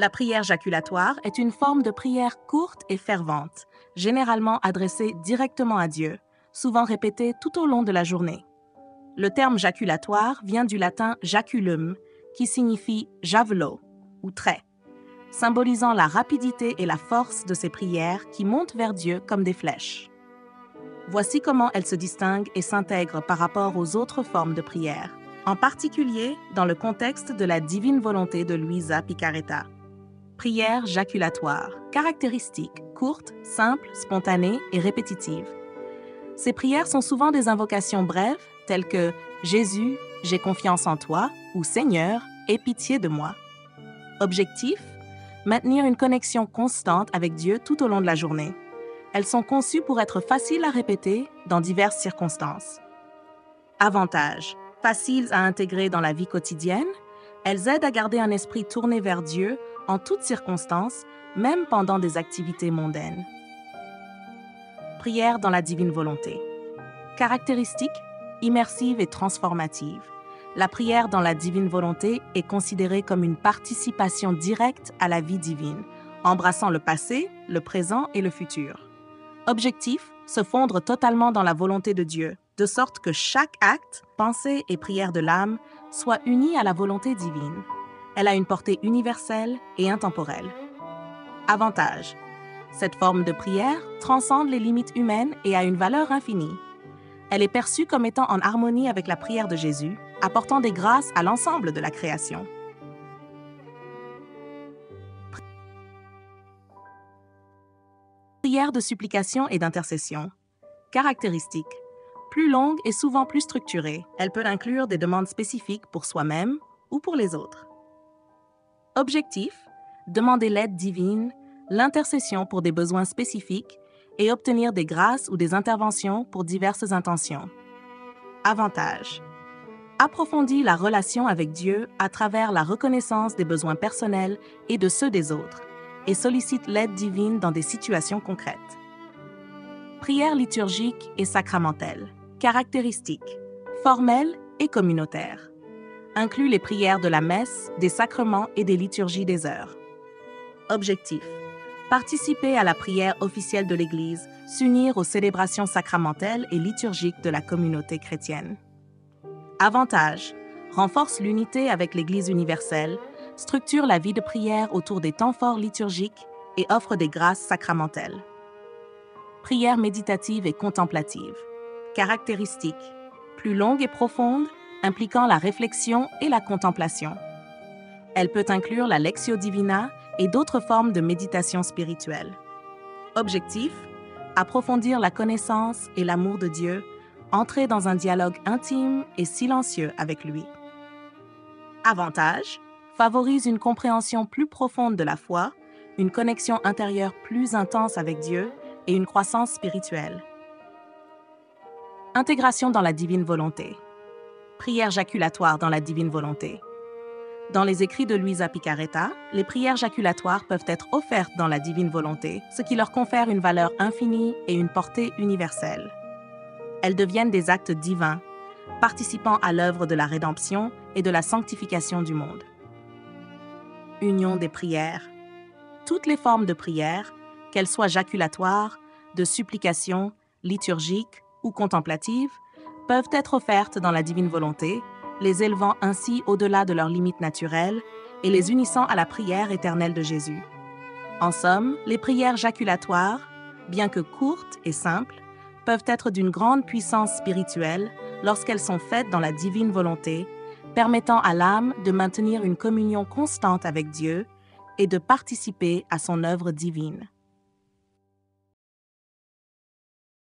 La prière jaculatoire est une forme de prière courte et fervente, généralement adressée directement à Dieu, souvent répétée tout au long de la journée. Le terme jaculatoire vient du latin jaculum, qui signifie javelot ou trait, symbolisant la rapidité et la force de ces prières qui montent vers Dieu comme des flèches. Voici comment elles se distinguent et s'intègrent par rapport aux autres formes de prière, en particulier dans le contexte de la divine volonté de Luisa Picarreta. Prière jaculatoire, caractéristique, courte, simple, spontanée et répétitive. Ces prières sont souvent des invocations brèves, telles que « Jésus, j'ai confiance en toi » ou « Seigneur, aie pitié de moi ». Objectif : maintenir une connexion constante avec Dieu tout au long de la journée. Elles sont conçues pour être faciles à répéter dans diverses circonstances. Avantages : faciles à intégrer dans la vie quotidienne, elles aident à garder un esprit tourné vers Dieu en toutes circonstances, même pendant des activités mondaines. Prière dans la divine volonté. Caractéristique, immersive et transformative. La prière dans la divine volonté est considérée comme une participation directe à la vie divine, embrassant le passé, le présent et le futur. Objectif, se fondre totalement dans la volonté de Dieu, de sorte que chaque acte, pensée et prière de l'âme soit unis à la volonté divine. Elle a une portée universelle et intemporelle. Avantage. Cette forme de prière transcende les limites humaines et a une valeur infinie. Elle est perçue comme étant en harmonie avec la prière de Jésus, apportant des grâces à l'ensemble de la création. Prière de supplication et d'intercession. Caractéristique. Plus longue et souvent plus structurée, elle peut inclure des demandes spécifiques pour soi-même ou pour les autres. Objectif, demander l'aide divine, l'intercession pour des besoins spécifiques et obtenir des grâces ou des interventions pour diverses intentions. Avantage, approfondit la relation avec Dieu à travers la reconnaissance des besoins personnels et de ceux des autres et sollicite l'aide divine dans des situations concrètes. Prière liturgique et sacramentelle. Caractéristiques, formelle et communautaire. Inclut les prières de la messe, des sacrements et des liturgies des heures. Objectif, participer à la prière officielle de l'Église, s'unir aux célébrations sacramentelles et liturgiques de la communauté chrétienne. Avantage, renforce l'unité avec l'Église universelle, structure la vie de prière autour des temps forts liturgiques et offre des grâces sacramentelles. Prière méditative et contemplative. Caractéristiques, plus longue et profonde, impliquant la réflexion et la contemplation. Elle peut inclure la Lectio Divina et d'autres formes de méditation spirituelle. Objectif, approfondir la connaissance et l'amour de Dieu, entrer dans un dialogue intime et silencieux avec lui. Avantage, favorise une compréhension plus profonde de la foi, une connexion intérieure plus intense avec Dieu et une croissance spirituelle. Intégration dans la divine volonté. Prière jaculatoire dans la divine volonté. Dans les écrits de Luisa Picarreta, les prières jaculatoires peuvent être offertes dans la divine volonté, ce qui leur confère une valeur infinie et une portée universelle. Elles deviennent des actes divins, participant à l'œuvre de la rédemption et de la sanctification du monde. Union des prières. Toutes les formes de prière, qu'elles soient jaculatoires, de supplication, liturgiques ou contemplatives, peuvent être offertes dans la divine volonté, les élevant ainsi au-delà de leurs limites naturelles et les unissant à la prière éternelle de Jésus. En somme, les prières jaculatoires, bien que courtes et simples, peuvent être d'une grande puissance spirituelle lorsqu'elles sont faites dans la divine volonté, permettant à l'âme de maintenir une communion constante avec Dieu et de participer à son œuvre divine.